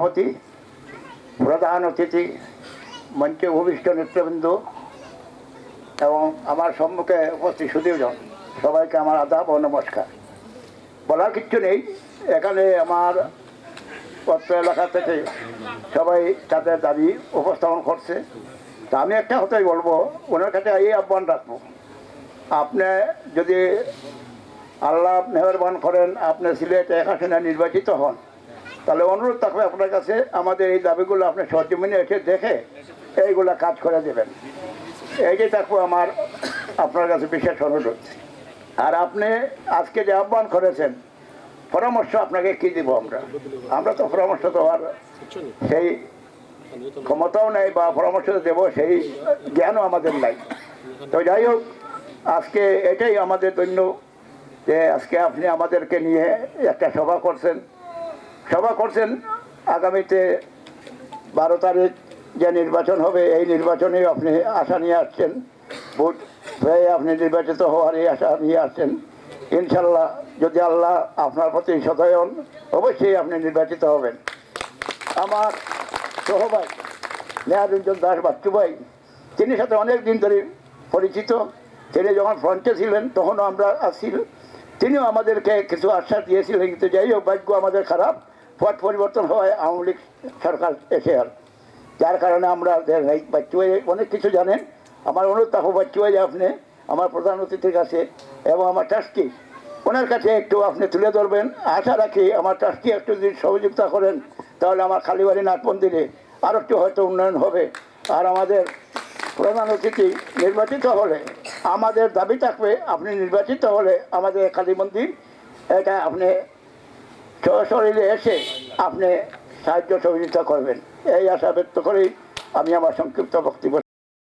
সভাপতি, প্রধান অতিথি, মঞ্চে ভূমিষ্ঠ নেতৃবৃন্দ এবং আমার সম্মুখে উপস্থিত সুধীজন, সবাইকে আমার আদাব ও নমস্কার। বলার কিচ্ছু নেই, এখানে আমার পত্র এলাকা থেকে সবাই তাদের দাবি উপস্থাপন করছে। তা আমি একটা কথাই বলবো, ওনার কাছে এই আহ্বান রাখবো, আপনি যদি আল্লাহ মেহরবান করেন আপনি সিলেট 1 আসনে নির্বাচিত হন, তাহলে অনুরোধ থাকবে আপনার কাছে আমাদের এই দাবিগুলো আপনি সরজমিনে এসে দেখে এইগুলা কাজ করে দেবেন। এইটাই থাকবো আমার আপনার কাছে বিশেষ অনুরোধ। আর আপনি আজকে যে আহ্বান করেছেন, পরামর্শ আপনাকে কী দিব? আমরা তো পরামর্শ দেওয়ার সেই ক্ষমতাও নেই বা পরামর্শ দেব সেই জ্ঞানও আমাদের নাই। তো যাই হোক, আজকে এটাই আমাদের ধন্য যে আজকে আপনি আমাদেরকে নিয়ে একটা সভা করছেন। আগামীতে 12 তারিখ যে নির্বাচন হবে, এই নির্বাচনেই আপনি আশা নিয়ে আসছেন, ভোট হয়ে আপনি নির্বাচিত হওয়ার এই আশা নিয়ে আসছেন। ইনশাল্লাহ যদি আল্লাহ আপনার প্রতি সদয় হন, অবশ্যই আপনি নির্বাচিত হবেন। আমার সহভাই নেহারুজ্জন দাস বাচ্চু ভাই, তিনি সাথে অনেক দিন ধরে পরিচিত। তিনি যখন ফ্রন্টে ছিলেন তখনও আমরা আসছিল, তিনিও আমাদেরকে কিছু আশ্বাস দিয়েছিলেন। কিন্তু যাই হোক, ভাগ্য আমাদের খারাপ, পথ পরিবর্তন হয় আওয়ামী লীগ সরকার এসে, আর যার কারণে আমরা বাচ্চু ভাই অনেক কিছু জানেন। আমার অনুরোধ থাকবো বাচ্চু ভাই আপনি আমার প্রধান অতিথির কাছে এবং আমার ট্রাস্টি ওনার কাছে একটু আপনি তুলে ধরবেন। আশা রাখি আমার ট্রাস্টি একটু যদি সহযোগিতা করেন, তাহলে আমার কালীবাড়ি নাট মন্দিরে আরও একটু হয়তো উন্নয়ন হবে। আর আমাদের প্রধান অতিথি নির্বাচিত হলে আমাদের দাবি থাকবে, আপনি নির্বাচিত হলে আমাদের কালী মন্দির এটা আপনি সশরীরে এসে আপনি সাহায্য সহযোগিতা করবেন, এই আশা ব্যক্ত করেই আমি আমার সংক্ষিপ্ত বক্তব্য